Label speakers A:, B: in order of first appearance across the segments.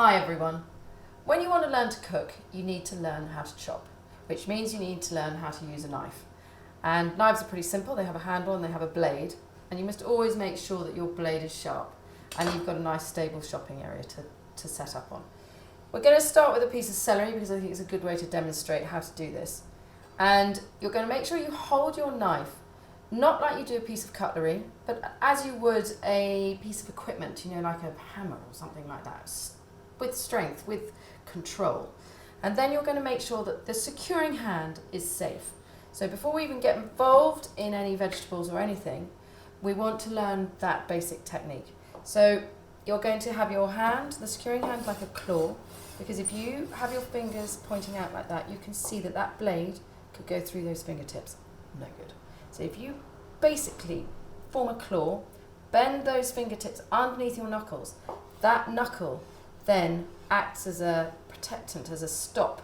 A: Hi everyone. When you want to learn to cook, you need to learn how to chop, which means you need to learn how to use a knife. And knives are pretty simple. They have a handle and they have a blade, and you must always make sure that your blade is sharp and you've got a nice stable chopping area to set up on. We're going to start with a piece of celery because I think it's a good way to demonstrate how to do this. And you're going to make sure you hold your knife not like you do a piece of cutlery, but as you would a piece of equipment, like a hammer or something like that, with strength, with control. And then you're going to make sure that the securing hand is safe. So before we even get involved in any vegetables or anything, we want to learn that basic technique. So you're going to have your hand, the securing hand, like a claw, because if you have your fingers pointing out like that, you can see that that blade could go through those fingertips. No good. So if you basically form a claw, bend those fingertips underneath your knuckles, that knuckle then acts as a protectant, as a stop,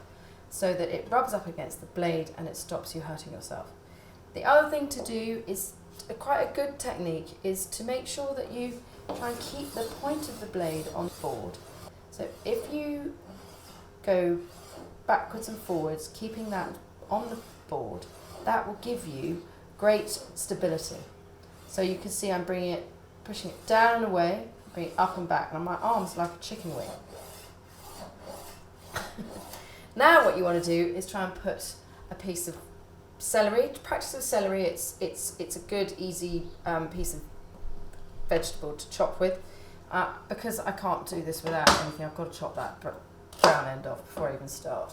A: so that it rubs up against the blade and it stops you hurting yourself. The other thing to do is, quite a good technique, is to make sure that you try and keep the point of the blade on the board. So if you go backwards and forwards, keeping that on the board, that will give you great stability. So you can see I'm pushing it down and away, bring it up and back, and my arm's like a chicken wing. Now what you want to do is try and put a piece of celery. To practice with celery, it's a good, easy piece of vegetable to chop with. Because I can't do this without anything, I've got to chop that brown end off before I even start.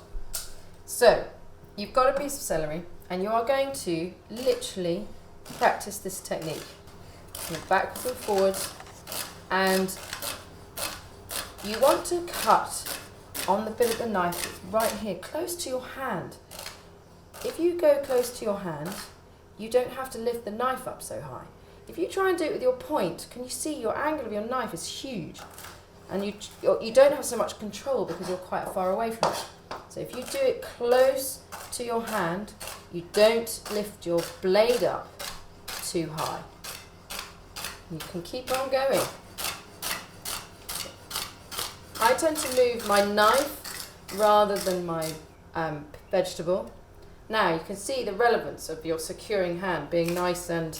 A: So you've got a piece of celery, and you are going to literally practice this technique. Move backwards and forwards, and you want to cut on the bit of the knife that's right here, close to your hand. If you go close to your hand, you don't have to lift the knife up so high. If you try and do it with your point, can you see your angle of your knife is huge? And you don't have so much control because you're quite far away from it. So if you do it close to your hand, you don't lift your blade up too high. You can keep on going. I tend to move my knife rather than my vegetable. Now you can see the relevance of your securing hand being nice and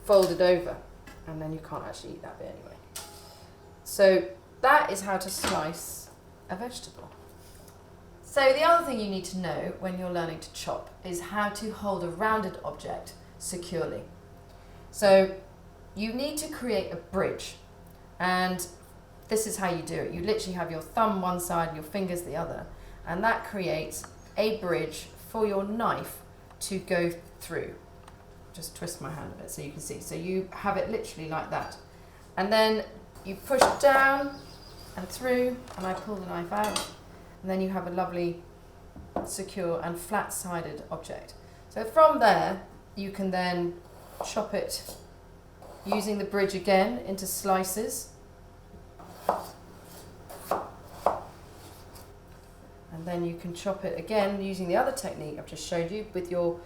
A: folded over, and then you can't actually eat that bit anyway. So that is how to slice a vegetable. So the other thing you need to know when you're learning to chop is how to hold a rounded object securely. So you need to create a bridge, and this is how you do it. You literally have your thumb one side and your fingers the other, and that creates a bridge for your knife to go through. Just twist my hand a bit so you can see. So you have it literally like that, and then you push it down and through, and I pull the knife out, and then you have a lovely secure and flat-sided object. So from there you can then chop it using the bridge again into slices, and then you can chop it again using the other technique I've just showed you with your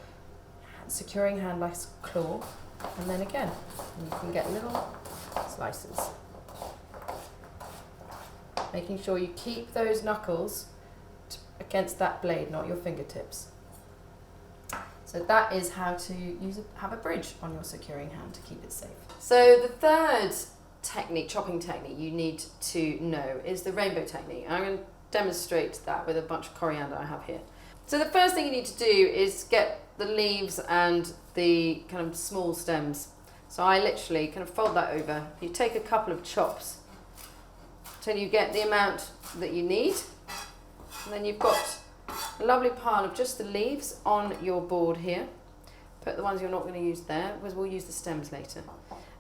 A: securing hand like a claw, and then again, and you can get little slices. Making sure you keep those knuckles against that blade, not your fingertips. So that is how to have a bridge on your securing hand to keep it safe. So the third technique, chopping technique you need to know is the rainbow technique. I'm going to demonstrate that with a bunch of coriander I have here. So the first thing you need to do is get the leaves and the kind of small stems. So I literally kind of fold that over. You take a couple of chops till you get the amount that you need, and then you've got a lovely pile of just the leaves on your board here. Put the ones you're not going to use there, because we'll use the stems later.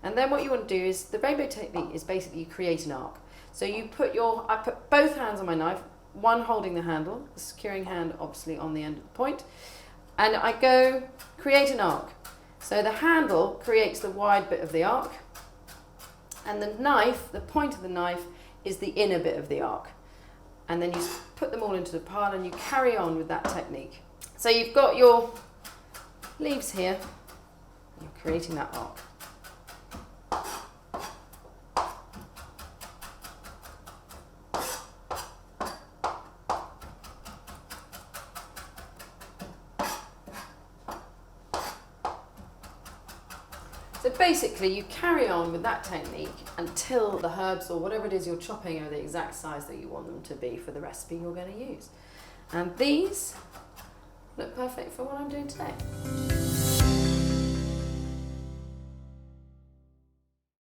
A: And then what you want to do is, the rainbow technique is basically you create an arc. So I put both hands on my knife, one holding the handle, the securing hand obviously on the end of the point, and I go create an arc. So the handle creates the wide bit of the arc, and the knife, the point of the knife, is the inner bit of the arc. And then you put them all into the pile and you carry on with that technique. So you've got your leaves here, you're creating that arc. So basically you carry on with that technique until the herbs or whatever it is you're chopping are the exact size that you want them to be for the recipe you're going to use. And these look perfect for what I'm doing today.